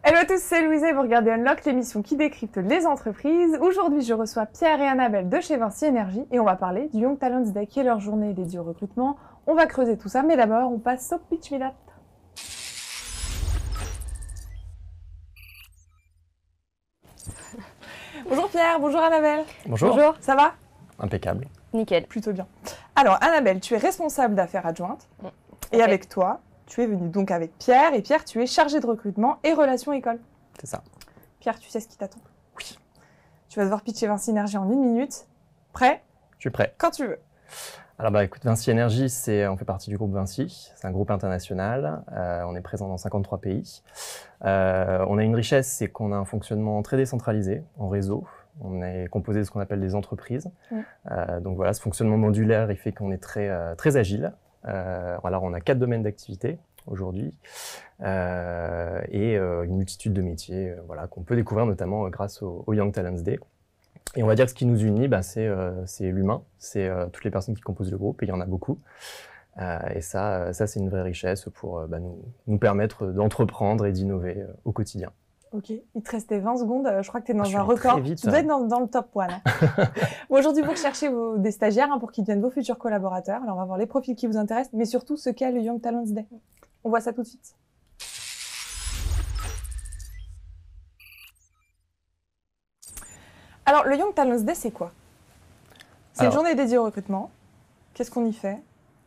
Hello à tous, c'est Louisa et vous regardez Unlock, l'émission qui décrypte les entreprises. Aujourd'hui, je reçois Pierre et Annabelle de chez Vinci Énergie et on va parler du Young Talents Day qui est leur journée dédiée au recrutement. On va creuser tout ça, mais d'abord, on passe au pitch me that. Bonjour Pierre, bonjour Annabelle. Bonjour. Bonjour, ça va? Impeccable. Nickel. Plutôt bien. Alors Annabelle, tu es responsable d'affaires adjointes et avec toi, tu es venue donc avec Pierre et Pierre, tu es chargé de recrutement et relations école. C'est ça. Pierre, tu sais ce qui t'attend? Oui. Tu vas devoir pitcher Vinci Énergie en 1 minute. Prêt? Je suis prêt. Quand tu veux. Alors écoute, Vinci Énergie, on fait partie du groupe Vinci. C'est un groupe international. On est présent dans 53 pays. On a une richesse, c'est qu'on a un fonctionnement très décentralisé, en réseau. On est composé de ce qu'on appelle des entreprises. Donc voilà, ce fonctionnement modulaire, il fait qu'on est très agile. Alors on a 4 domaines d'activité aujourd'hui et une multitude de métiers qu'on peut découvrir notamment grâce au Young Talents Day. Et on va dire que ce qui nous unit, c'est l'humain, c'est toutes les personnes qui composent le groupe, et il y en a beaucoup. Et ça c'est une vraie richesse pour nous permettre d'entreprendre et d'innover au quotidien. Ok, il te restait 20 secondes, je crois que tu es dans un très record, vite, tu dois être dans le top 1. Bon, aujourd'hui, vous recherchez des stagiaires pour qu'ils deviennent vos futurs collaborateurs. Alors, on va voir les profils qui vous intéressent, mais surtout ce qu'est le Young Talents Day. On voit ça tout de suite. Alors, le Young Talents Day, c'est quoi? C'est une journée dédiée au recrutement. Qu'est-ce qu'on y fait?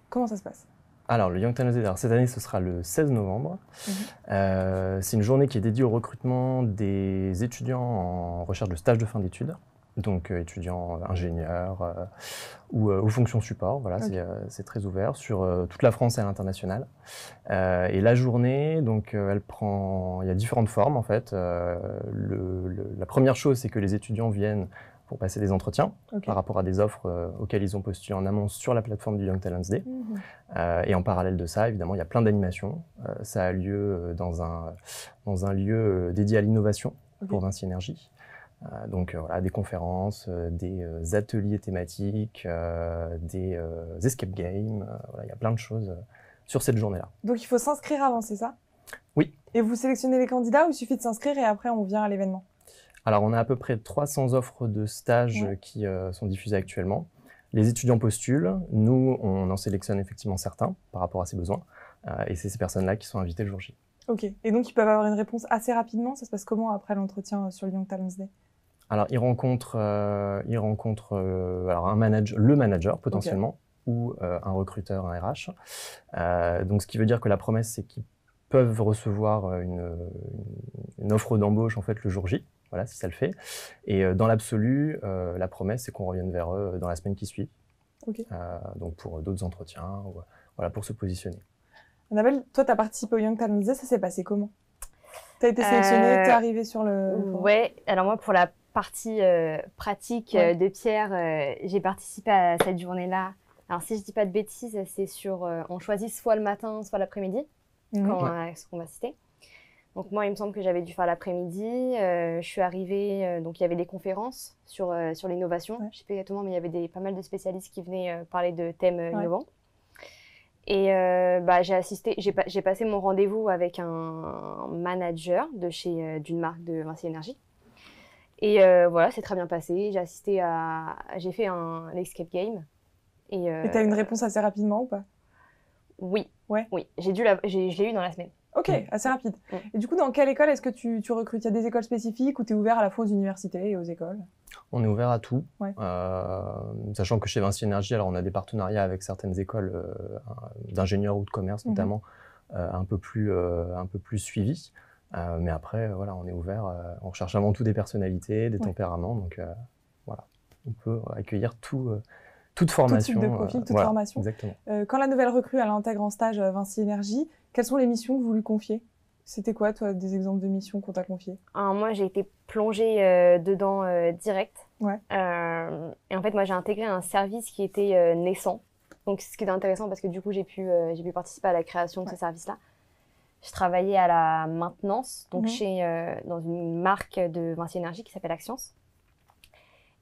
Comment ça se passe? Alors, le Young Talents Day, cette année, ce sera le 16 novembre. C'est une journée qui est dédiée au recrutement des étudiants en recherche de stage de fin d'études, donc étudiants ingénieurs ou fonctions support. Voilà, c'est très ouvert sur toute la France et à l'international. Et la journée, donc, il y a différentes formes en fait. La première chose, c'est que les étudiants viennent pour passer des entretiens par rapport à des offres auxquelles ils ont postulé en amont sur la plateforme du Young Talents Day. Et en parallèle de ça, évidemment, il y a plein d'animations. Ça a lieu dans un lieu dédié à l'innovation pour Vinci Énergie. Donc voilà, des conférences, des ateliers thématiques, des escape games. Il y a plein de choses sur cette journée-là. Donc il faut s'inscrire avant, c'est ça? Oui. Et vous sélectionnez les candidats ou il suffit de s'inscrire et après on vient à l'événement? Alors, on a à peu près 300 offres de stage qui sont diffusées actuellement. Les étudiants postulent. Nous, on en sélectionne effectivement certains par rapport à ses besoins. Et c'est ces personnes-là qui sont invitées le jour J. Ok. Et donc, ils peuvent avoir une réponse assez rapidement. Ça se passe comment après l'entretien sur le Young Talents Day? Alors, ils rencontrent alors le manager potentiellement ou un recruteur, un RH. Donc, ce qui veut dire que la promesse, c'est qu'ils peuvent recevoir une offre d'embauche en fait le jour J. Voilà, si ça le fait. Et dans l'absolu, la promesse, c'est qu'on revienne vers eux dans la semaine qui suit. Donc pour d'autres entretiens, pour se positionner. Annabelle, toi, tu as participé au Young Talents Day, ça s'est passé comment? Tu as été sélectionnée, tu es arrivée sur le... Ouais, alors moi, pour la partie pratique de Pierre, j'ai participé à cette journée-là. Alors si je dis pas de bêtises, c'est sur... on choisit soit le matin, soit l'après-midi, ce qu'on va citer. Donc moi, il me semble que j'avais dû faire l'après-midi. Je suis arrivée, donc il y avait des conférences sur l'innovation. Je ne sais pas exactement, mais il y avait pas mal de spécialistes qui venaient parler de thèmes innovants. Et j'ai passé mon rendez-vous avec un manager d'une marque de Vinci Énergie. Et voilà, c'est très bien passé. J'ai fait un escape game. Et tu as une réponse assez rapidement ou pas? Oui. Ouais. Oui, je l'ai eu dans la semaine. Ok, assez rapide. Et du coup, dans quelle école est-ce que tu recrutes? Il y a des écoles spécifiques ou tu es ouvert à la fois aux universités et aux écoles? On est ouvert à tout, sachant que chez Vinci Énergie, alors on a des partenariats avec certaines écoles d'ingénieurs ou de commerce notamment, un peu plus suivies. Mais après, on est ouvert, on recherche avant tout des personnalités, des tempéraments, donc on peut accueillir toute formation. Tout type de profil, toute formation. Exactement. Quand la nouvelle recrue elle intègre en stage Vinci Énergie, quelles sont les missions que vous lui confiez? C'était quoi, toi, des exemples de missions qu'on t'a confiées? Moi, j'ai été plongée dedans direct. Et en fait, moi, j'ai intégré un service qui était naissant. Donc, ce qui était intéressant parce que du coup, j'ai pu participer à la création de ce service-là. Je travaillais à la maintenance, donc dans une marque de Vinci Énergie qui s'appelle Axience.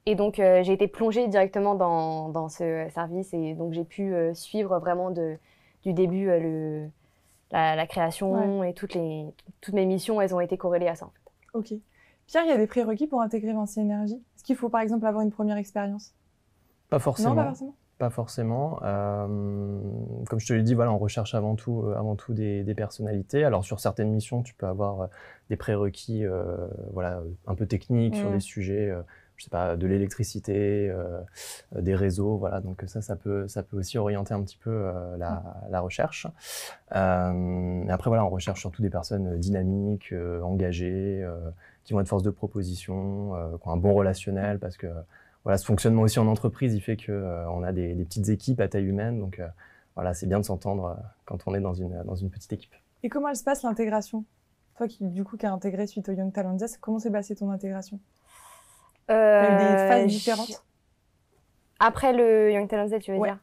Et donc, j'ai été plongée directement dans ce service et donc j'ai pu suivre vraiment du début la création et toutes mes missions, elles ont été corrélées à ça en fait. Ok. Pierre, il y a des prérequis pour intégrer Vinci Énergie? Est-ce qu'il faut par exemple avoir une première expérience? Pas forcément. Non, pas forcément. Pas forcément. Comme je te l'ai dit, voilà, on recherche avant tout des personnalités. Alors sur certaines missions, tu peux avoir des prérequis voilà, un peu techniques sur des sujets, je sais pas, de l'électricité, des réseaux. Voilà, donc ça peut aussi orienter un petit peu la recherche. Et après, voilà, on recherche surtout des personnes dynamiques, engagées, qui vont être force de proposition, qui ont un bon relationnel, parce que voilà, ce fonctionnement aussi en entreprise, il fait qu'on a des petites équipes à taille humaine. Donc voilà, c'est bien de s'entendre quand on est dans une petite équipe. Et comment elle se passe l'intégration? Toi qui as intégré suite au Young Talent Day, comment s'est passée ton intégration? T'as eu des phases différentes? Après le Young Talent Day, tu veux dire?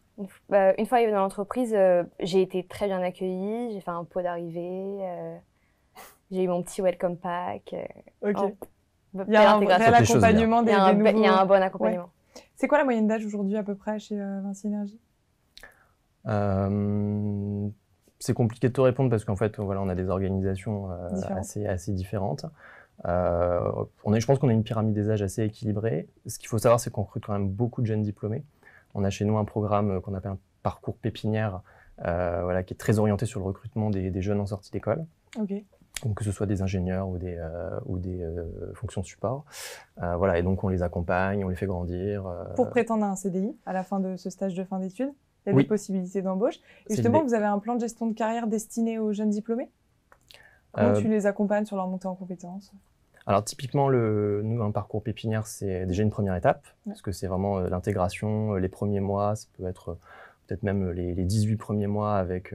Une fois arrivée dans l'entreprise, j'ai été très bien accueillie. J'ai fait un pot d'arrivée. J'ai eu mon petit welcome pack. Ok. Il y a un réel accompagnement des nouveaux. Il y a un bon accompagnement. Ouais. C'est quoi la moyenne d'âge aujourd'hui à peu près chez Vinci Énergie? C'est compliqué de te répondre parce qu'en fait, voilà, on a des organisations assez différentes. Je pense qu'on a une pyramide des âges assez équilibrée. Ce qu'il faut savoir, c'est qu'on recrute quand même beaucoup de jeunes diplômés. On a chez nous un programme qu'on appelle un parcours pépinière, voilà, qui est très orienté sur le recrutement des jeunes en sortie d'école. Okay. Donc, que ce soit des ingénieurs ou des fonctions support. Voilà, et donc on les accompagne, on les fait grandir. Pour prétendre à un CDI à la fin de ce stage de fin d'études, il y a des possibilités d'embauche. Et justement, vous avez un plan de gestion de carrière destiné aux jeunes diplômés? Comment tu les accompagnes sur leur montée en compétences? Alors typiquement, nous, un parcours pépinière, c'est déjà une première étape, parce que c'est vraiment l'intégration, les premiers mois, ça peut être peut-être même les 18 premiers mois avec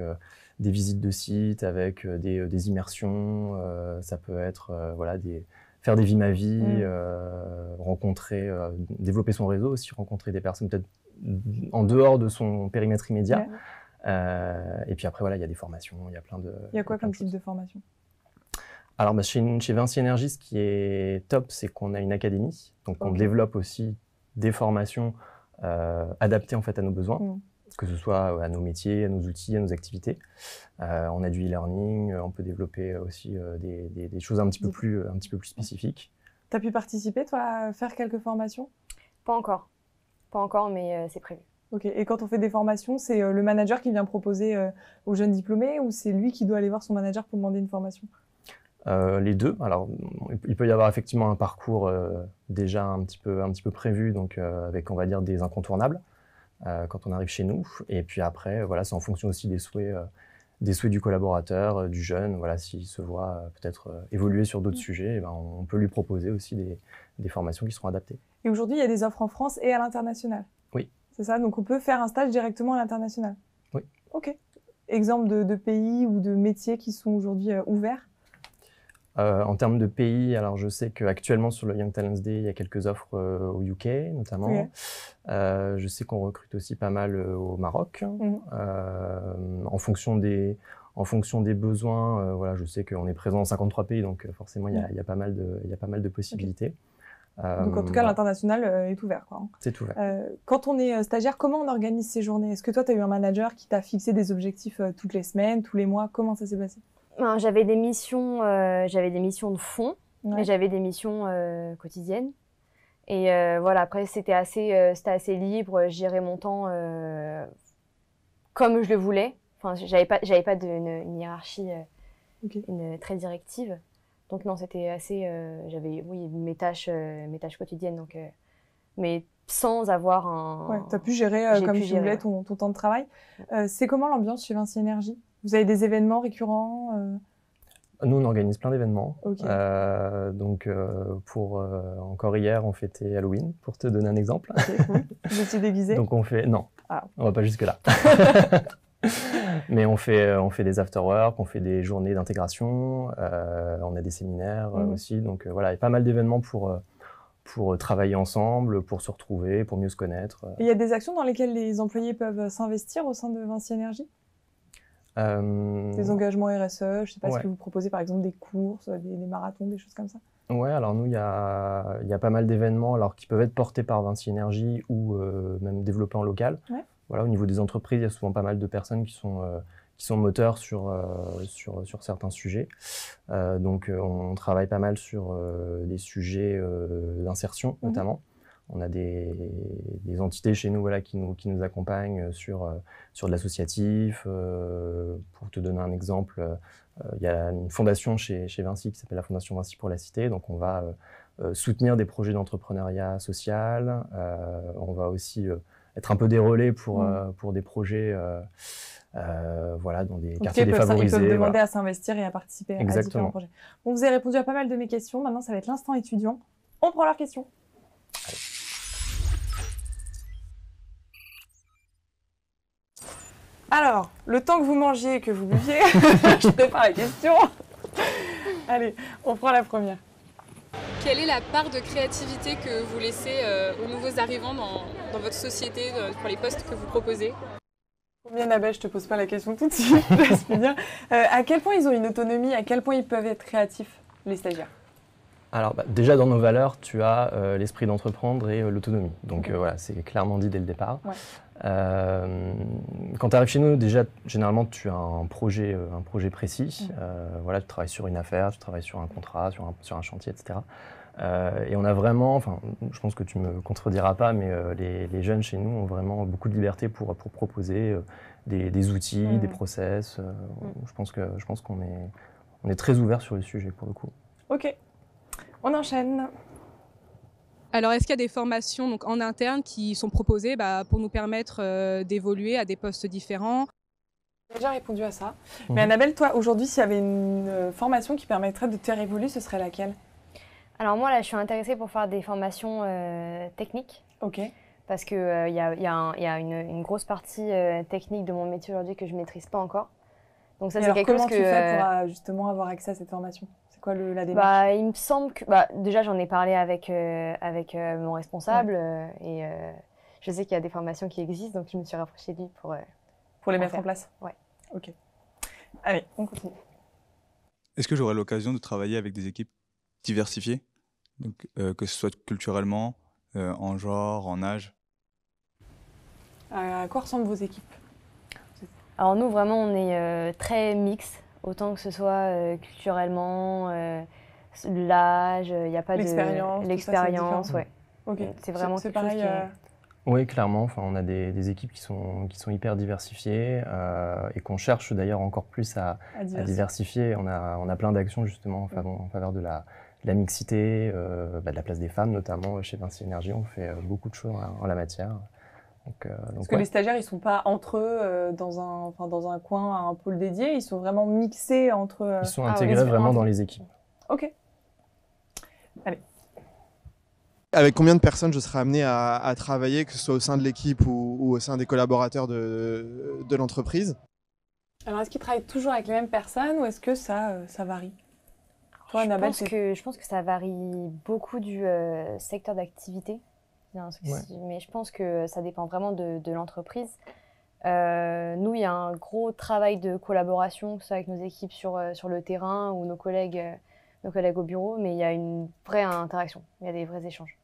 des visites de sites, avec des immersions, ça peut être voilà, faire des vies ma vie, rencontrer, développer son réseau aussi, rencontrer des personnes peut-être en dehors de son périmètre immédiat. Et puis après, voilà, il y a des formations, il y a plein de... Il y a quoi comme type de formation? Alors, chez Vinci Énergie, ce qui est top, c'est qu'on a une académie. Donc, on développe aussi des formations adaptées en fait, à nos besoins, que ce soit à nos métiers, à nos outils, à nos activités. On a du e-learning, on peut développer aussi des choses un petit peu plus spécifiques. Tu as pu participer, toi, à faire quelques formations? Pas encore, mais c'est prévu. Ok. Et quand on fait des formations, c'est le manager qui vient proposer aux jeunes diplômés ou c'est lui qui doit aller voir son manager pour demander une formation? Les deux. Alors, il peut y avoir effectivement un parcours déjà un petit peu prévu, donc avec, on va dire, des incontournables quand on arrive chez nous. Et puis après, voilà, c'est en fonction aussi des souhaits du collaborateur, du jeune. Voilà, s'il se voit peut-être évoluer sur d'autres sujets, eh ben, on peut lui proposer aussi des formations qui seront adaptées. Et aujourd'hui, il y a des offres en France et à l'international? Oui. C'est ça? Donc, on peut faire un stage directement à l'international? Oui. Ok. Exemple de pays ou de métiers qui sont aujourd'hui ouverts? En termes de pays, alors je sais qu'actuellement sur le Young Talents Day, il y a quelques offres au UK notamment. Okay. Je sais qu'on recrute aussi pas mal au Maroc. En fonction des besoins, voilà, je sais qu'on est présent dans 53 pays, donc forcément il y a pas mal de possibilités. Okay. Donc en tout cas, l'international est ouvert, quoi. C'est ouvert. Quand on est stagiaire, comment on organise ces journées? Est-ce que toi, tu as eu un manager qui t'a fixé des objectifs toutes les semaines, tous les mois? Comment ça s'est passé? J'avais des missions de fond, mais j'avais des missions quotidiennes. Et voilà, après, c'était assez libre. Je gérais mon temps comme je le voulais. Enfin, j'avais pas une hiérarchie très directive. Donc non, c'était assez... j'avais, oui, mes tâches quotidiennes. Donc, mais sans avoir un... Ouais, tu as pu gérer comme tu voulais ton temps de travail. C'est comment l'ambiance chez Vinci Énergie? Vous avez des événements récurrents? Nous, on organise plein d'événements. Okay. Donc, encore hier, on fêtait Halloween, pour te donner un exemple. Okay, cool. Vous étiez déguisés? Donc, on fait... Non, on va pas jusque-là. Mais on fait des after-work, on fait des journées d'intégration, on a des séminaires aussi. Donc, voilà, il y a pas mal d'événements pour travailler ensemble, pour se retrouver, pour mieux se connaître. Et il y a des actions dans lesquelles les employés peuvent s'investir au sein de Vinci Énergie? Des engagements RSE, je ne sais pas, ce que vous proposez par exemple des courses, des marathons, des choses comme ça? Ouais, alors nous, il y a pas mal d'événements alors, qui peuvent être portés par Vinci Énergie ou même développés en local. Ouais. Voilà, au niveau des entreprises, il y a souvent pas mal de personnes qui sont moteurs sur certains sujets. Donc on travaille pas mal sur des sujets d'insertion notamment. On a des entités chez nous, voilà, qui nous accompagnent sur de l'associatif. Pour te donner un exemple, il y a une fondation chez Vinci qui s'appelle la Fondation Vinci pour la Cité. Donc on va soutenir des projets d'entrepreneuriat social. On va aussi être un peu des relais pour des projets voilà, dans des quartiers défavorisés. Ils peuvent demander à s'investir et à participer à différents projets. Bon, vous avez répondu à pas mal de mes questions. Maintenant, ça va être l'instant étudiant. On prend leurs questions. Allez. Alors, le temps que vous mangiez et que vous buviez, je prépare la question. Allez, on prend la première. Quelle est la part de créativité que vous laissez aux nouveaux arrivants dans votre société, pour les postes que vous proposez? Combien Annabelle, je te pose pas la question tout de suite, laisse-moi dire. À quel point ils ont une autonomie, à quel point ils peuvent être créatifs, les stagiaires? Alors déjà dans nos valeurs, tu as l'esprit d'entreprendre et l'autonomie. Donc voilà, c'est clairement dit dès le départ. Ouais. Quand tu arrives chez nous, déjà généralement tu as un projet précis. Voilà, tu travailles sur une affaire, tu travailles sur un contrat, sur un chantier, etc. Et on a vraiment, enfin, je pense que tu me contrediras pas, mais les jeunes chez nous ont vraiment beaucoup de liberté pour proposer des outils, des process. Je pense qu'on est très ouvert sur le sujet pour le coup. Ok, on enchaîne. Alors, est-ce qu'il y a des formations donc, en interne qui sont proposées pour nous permettre d'évoluer à des postes différents? J'ai déjà répondu à ça. Mais Annabelle, toi, aujourd'hui, s'il y avait une formation qui permettrait de te faire évoluer, ce serait laquelle? Alors moi, là, je suis intéressée pour faire des formations techniques. Ok. Parce qu'il y a une grosse partie technique de mon métier aujourd'hui que je ne maîtrise pas encore. Donc ça, c'est quelque chose que... Comment tu fais pour justement avoir accès à cette formation? C'est quoi la démarche? Il me semble que... déjà, j'en ai parlé avec mon responsable et je sais qu'il y a des formations qui existent, donc je me suis rapprochée de lui pour les mettre en place? Ouais. Ok. Allez, on continue. Est-ce que j'aurai l'occasion de travailler avec des équipes diversifiées, donc, que ce soit culturellement, en genre, en âge? À quoi ressemblent vos équipes? Alors nous, vraiment, on est très mixte, autant que ce soit culturellement, l'âge, il n'y a pas de... L'expérience, ouais. Ok. C'est vraiment c'est pareil. Oui, clairement. Enfin, on a des équipes qui sont hyper diversifiées et qu'on cherche d'ailleurs encore plus à diversifier. On a plein d'actions justement en faveur de la mixité, de la place des femmes notamment chez Vinci Énergie. On fait beaucoup de choses en la matière. Parce que les stagiaires, ils ne sont pas entre eux dans un coin, un pôle dédié, ils sont vraiment mixés entre... Ils sont intégrés vraiment dans les équipes. Ok. Allez. Avec combien de personnes je serai amené à travailler, que ce soit au sein de l'équipe ou au sein des collaborateurs de l'entreprise? Alors, est-ce qu'ils travaillent toujours avec les mêmes personnes ou est-ce que ça varie? Toi, Annabelle, je pense que ça varie beaucoup du secteur d'activité. Mais je pense que ça dépend vraiment de l'entreprise. Nous, il y a un gros travail de collaboration, que ce soit avec nos équipes sur le terrain ou nos collègues au bureau, mais il y a une vraie interaction, il y a des vrais échanges.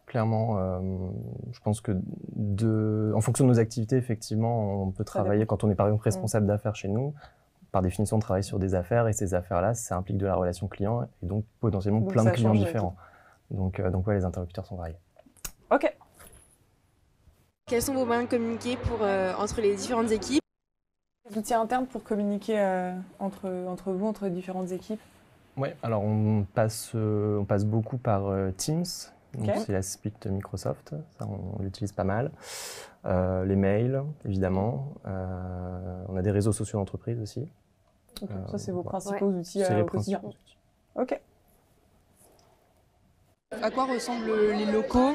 Clairement, je pense que en fonction de nos activités, effectivement, on peut travailler. Quand on est par exemple responsable d'affaires chez nous, par définition, on travaille sur des affaires et ces affaires-là, ça implique de la relation client et donc potentiellement plein de clients différents. Donc ouais, les interlocuteurs sont variés. Ok. Quels sont vos moyens de communiquer entre les différentes équipes? Des outils internes pour communiquer entre vous, entre les différentes équipes? Oui, alors on passe beaucoup par Teams. C'est la suite Microsoft, ça on l'utilise pas mal. Les mails, évidemment. On a des réseaux sociaux d'entreprise aussi. Okay. Ça, c'est vos principaux outils au quotidien. Ok. À quoi ressemblent les locaux?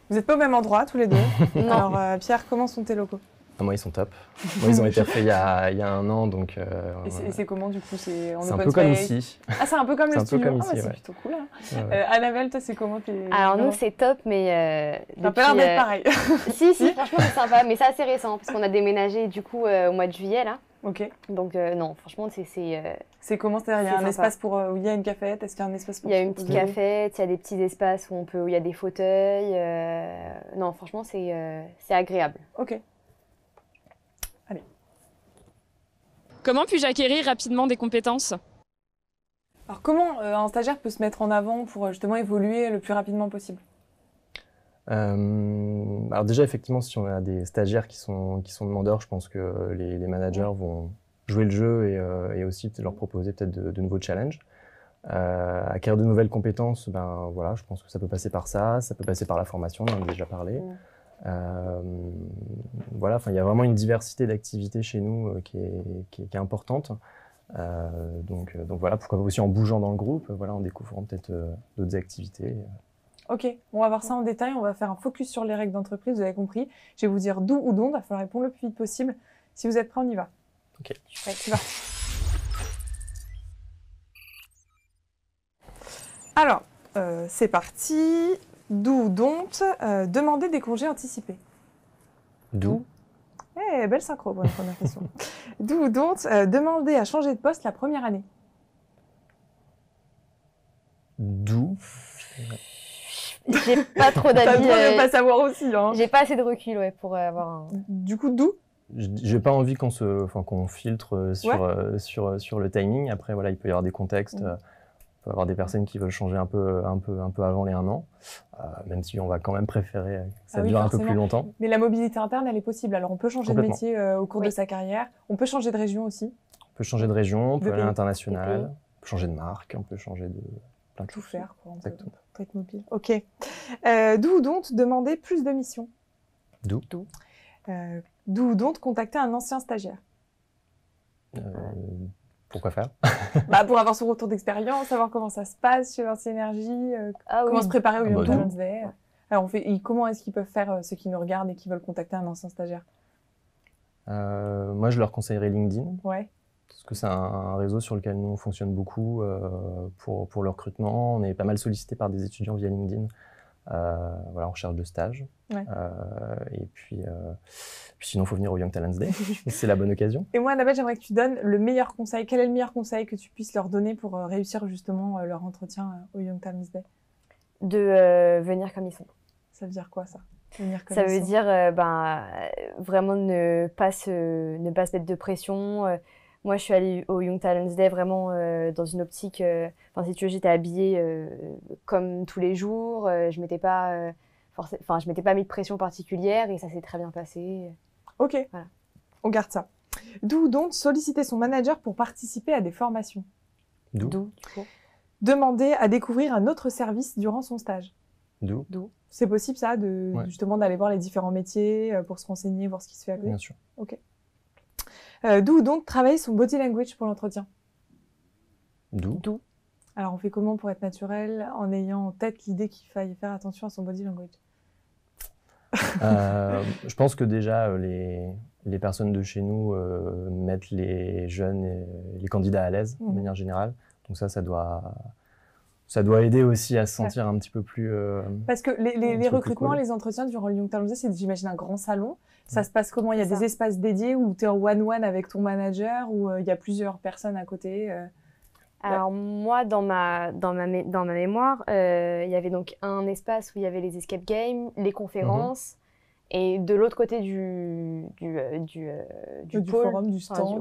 Vous n'êtes pas au même endroit tous les deux. Alors Pierre, comment sont tes locaux? Moi, ils sont top. Moi, ils ont été refaits il y a 1 an, donc... Et c'est comment, du coup? C'est un peu comme ici. Ah, c'est un peu comme le studio. Comme ici, c'est plutôt cool. Hein. Annabelle, toi, c'est comment? Alors, nous, c'est top, mais... ça a pas l'air d'être pareil. Si, franchement, c'est sympa, mais c'est assez récent, parce qu'on a déménagé, du coup, au mois de juillet, là. Ok. Donc, non, franchement, c'est comment? C'est-à-dire, il y a un espace où il y a une cafette? Est-ce qu'il y a un espace pour... Il y a une petite cafette, il y a des petits espaces où il y a des fauteuils. Non, franchement, c'est agréable. Ok. Comment puis-je acquérir rapidement des compétences? Alors comment un stagiaire peut se mettre en avant pour justement évoluer le plus rapidement possible? Alors déjà, effectivement, si on a des stagiaires qui sont demandeurs, je pense que les managers vont jouer le jeu et aussi leur proposer peut-être de nouveaux challenges. Acquérir de nouvelles compétences, ben voilà, je pense que ça peut passer par ça peut passer par la formation, on en a déjà parlé. Voilà, enfin, il y a vraiment une diversité d'activités chez nous qui est importante. Donc voilà, pourquoi pas aussi en bougeant dans le groupe, voilà, en découvrant peut-être d'autres activités. Ok, on va voir ça en détail, on va faire un focus sur les règles d'entreprise, vous avez compris. Je vais vous dire d'où ou dont, il va falloir répondre le plus vite possible. Si vous êtes prêts, on y va. Ok. Ouais, c'est parti. Alors, c'est parti. Do ou don't, demander des congés anticipés. Do. Eh, belle synchro pour la première question. Do ou don't, demander à changer de poste la première année. Do. J'ai pas trop T'as d'avis. le droit de pas savoir aussi, hein. J'ai pas assez de recul pour avoir un. Du coup, do. J'ai pas envie qu'on filtre sur le timing. Après, voilà, il peut y avoir des contextes. Il peut y avoir des personnes qui veulent changer un peu avant les 1 an, même si on va quand même préférer que ça dure un peu plus longtemps. Mais la mobilité interne, elle est possible. Alors, on peut changer de métier au cours de sa carrière. On peut changer de région aussi. On peut changer de région, on peut aller à pays. l'international, on peut changer de marque, on peut changer de plein de Tout choses. faire, quoi. Exactement. On peut être mobile. Ok. Do ou don't, demander plus de missions. Do. Do ou don't, contacter un ancien stagiaire. Pourquoi faire? Pour avoir son retour d'expérience, savoir comment ça se passe chez Vinci Énergie, comment se préparer au Young Talents Day. Alors, comment est-ce qu'ils peuvent faire ceux qui nous regardent et qui veulent contacter un ancien stagiaire? Moi, je leur conseillerais LinkedIn. Ouais. Parce que c'est un réseau sur lequel nous on fonctionne beaucoup pour le recrutement. On est pas mal sollicité par des étudiants via LinkedIn. Voilà, en recherche de stage. Ouais. Et puis sinon, il faut venir au Young Talents Day. C'est la bonne occasion. Et moi, Annabelle, j'aimerais que tu donnes le meilleur conseil. Quel est le meilleur conseil que tu puisses leur donner pour réussir justement leur entretien au Young Talents Day? De venir comme ils sont. Ça veut dire quoi, ça? Venir comme ça ils veut sont. dire vraiment ne pas se mettre de pression. Moi, je suis allée au Young Talents Day vraiment dans une optique... si tu veux, j'étais habillée comme tous les jours. Je m'étais pas mis de pression particulière et ça s'est très bien passé. Ok, voilà. On garde ça. Do ou don't, solliciter son manager pour participer à des formations. Do. Demander à découvrir un autre service durant son stage. Do. C'est possible ça, justement d'aller voir les différents métiers pour se renseigner, voir ce qui se fait à côté. Bien sûr. Ok. Do ou don't, travailler son body language pour l'entretien. Do. Alors on fait comment pour être naturel en ayant en tête l'idée qu'il faille faire attention à son body language? Je pense que déjà les personnes de chez nous mettent les jeunes et les candidats à l'aise de manière générale. Donc ça doit aider aussi à se sentir un petit peu plus... Parce que les recrutements, les entretiens durant le Young Talents Day, c'est, j'imagine, un grand salon. Ça se passe comment? Il y a des espaces dédiés où tu es en one-one avec ton manager, où il y a plusieurs personnes à côté Alors moi, dans ma mémoire, il y avait donc un espace où il y avait les escape games, les conférences, et de l'autre côté du pôle, forum, du stand.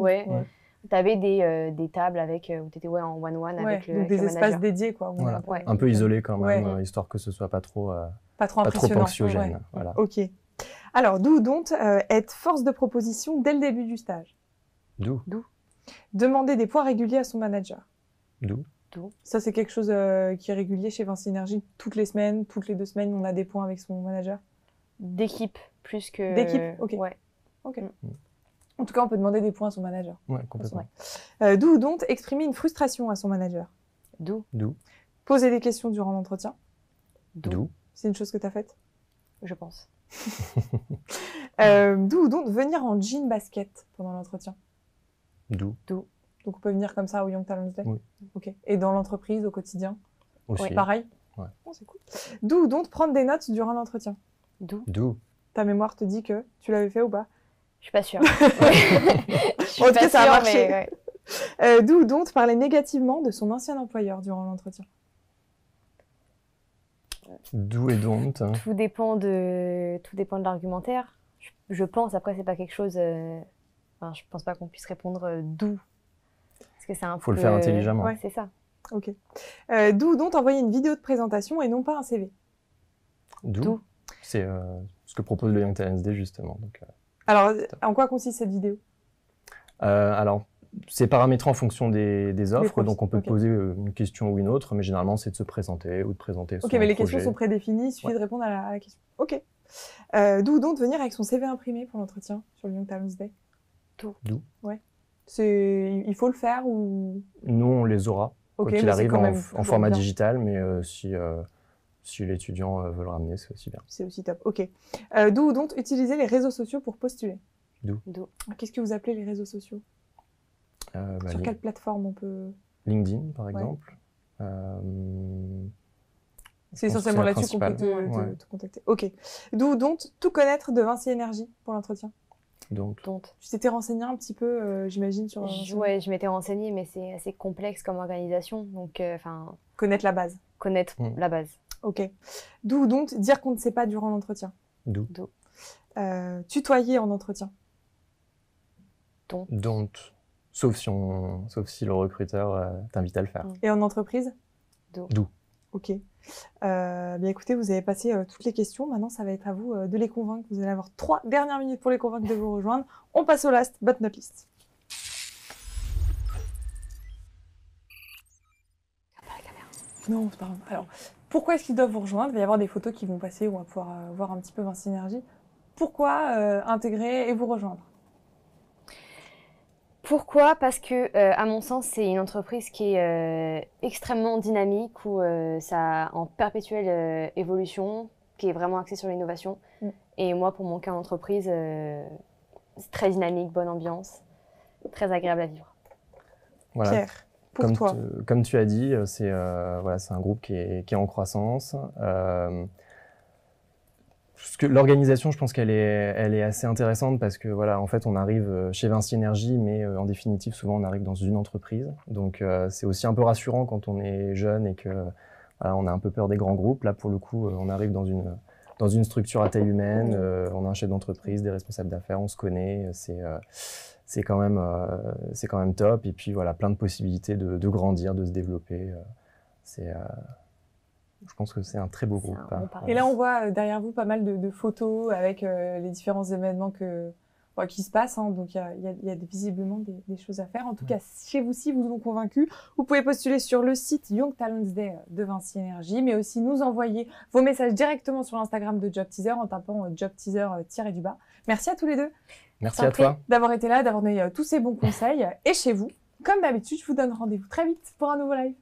Tu avais des tables où tu étais en one-one avec le donc des manager. espaces dédiés, quoi. Voilà. Un peu isolé quand même, histoire que ce soit pas trop anxiogène. Voilà. Ok. Alors, do ou don't, être force de proposition dès le début du stage. Do. Demander des points réguliers à son manager. Do. Ça, c'est quelque chose qui est régulier chez Vinci Énergie. Toutes les semaines, toutes les 2 semaines, on a des points avec son manager. D'équipe, plus que... D'équipe, ok. Ouais. Ok. En tout cas, on peut demander des points à son manager. Ouais, complètement. Do ou don't, exprimer une frustration à son manager. Do. Poser des questions durant l'entretien. Do. C'est une chose que tu as faite? Je pense. Do ou don't, venir en jean basket pendant l'entretien. Do. Donc on peut venir comme ça au Young Talents Day. Oui. Ok. Et dans l'entreprise, au quotidien aussi. Pareil. Ouais. Oh, c'est cool. Do ou don't, prendre des notes durant l'entretien. Do. Ta mémoire te dit que tu l'avais fait ou pas? Je suis pas sûre. En tout cas, ça a marché. Do ou don't, parler négativement de son ancien employeur durant l'entretien. Do et don't. Tout dépend de l'argumentaire. Je pense, après, c'est pas quelque chose Enfin, je pense pas qu'on puisse répondre d'où. Parce que c'est un Faut peu... le faire intelligemment. Ouais, c'est ça. Ok. D'où donc envoyer une vidéo de présentation et non pas un CV. D'où c'est ce que propose le Young Talents Day justement. Donc, Alors, en quoi consiste cette vidéo? alors, c'est paramétré en fonction des offres, profils, donc on peut ok. poser une question ou une autre, mais généralement c'est de se présenter ou de présenter Ok, son mais les projet. questions sont prédéfinies, il suffit de répondre à la question. Ok. D'où donc de venir avec son CV imprimé pour l'entretien sur le Young Talents Day? D'où Ouais. Il faut le faire ou... Nous, on les aura, Ok, quoi qu'il mais c'est arrive, quand en même format bien. digital, mais si l'étudiant veut le ramener, c'est aussi bien. C'est aussi top. Ok. D'où donc utiliser les réseaux sociaux pour postuler? D'où Qu'est-ce que vous appelez les réseaux sociaux? Sur quelle plateforme on peut... LinkedIn, par exemple. C'est Je pense que essentiellement la là-dessus qu'on peut principale. te contacter. Ok. D'où donc tout connaître de Vinci Énergie pour l'entretien? Donc, Tu t'étais renseigné un petit peu, j'imagine, sur... Ouais, je m'étais renseignée, mais c'est assez complexe comme organisation. Donc, connaître la base. Connaître la base. Ok. D'où donc dire qu'on ne sait pas durant l'entretien? D'où tutoyer en entretien? Don't. Sauf si le recruteur t'invite à le faire. Et en entreprise? D'où. Ok. Bien écoutez, vous avez passé toutes les questions. Maintenant, ça va être à vous de les convaincre. Vous allez avoir 3 dernières minutes pour les convaincre de vous rejoindre. On passe au last but not least. Non, c'est pas grave. Alors, pourquoi est-ce qu'ils doivent vous rejoindre? Il va y avoir des photos qui vont passer, on va pouvoir voir un petit peu Vinci Énergie. Pourquoi intégrer et vous rejoindre? Pourquoi? Parce que, à mon sens, c'est une entreprise qui est extrêmement dynamique, où ça en perpétuelle évolution, qui est vraiment axée sur l'innovation. Et moi, pour mon cas d'entreprise, c'est très dynamique, bonne ambiance, très agréable à vivre. Voilà. Pierre, pour toi. Comme tu as dit, c'est un groupe qui est en croissance. L'organisation, je pense qu'elle est assez intéressante parce que voilà, en fait, on arrive chez Vinci Énergie, mais en définitive, souvent, on arrive dans une entreprise. Donc, c'est aussi un peu rassurant quand on est jeune et que voilà, on a un peu peur des grands groupes. Là, pour le coup, on arrive dans une structure à taille humaine. On a un chef d'entreprise, des responsables d'affaires, on se connaît. C'est quand même top. Et puis voilà, plein de possibilités de grandir, de se développer. Je pense que c'est un très beau groupe. Et là, on voit derrière vous pas mal de photos avec les différents événements qui se passent. Hein, donc, il y a visiblement des choses à faire. En tout cas, chez vous, si vous nous convaincus, vous pouvez postuler sur le site Young Talents Day de Vinci Énergie, mais aussi nous envoyer vos messages directement sur l'Instagram de Job Teaser en tapant Job Teaser-du-bas. Merci à tous les deux. Merci à toi. D'avoir été là, d'avoir donné tous ces bons conseils. Et chez vous, comme d'habitude, je vous donne rendez-vous très vite pour un nouveau live.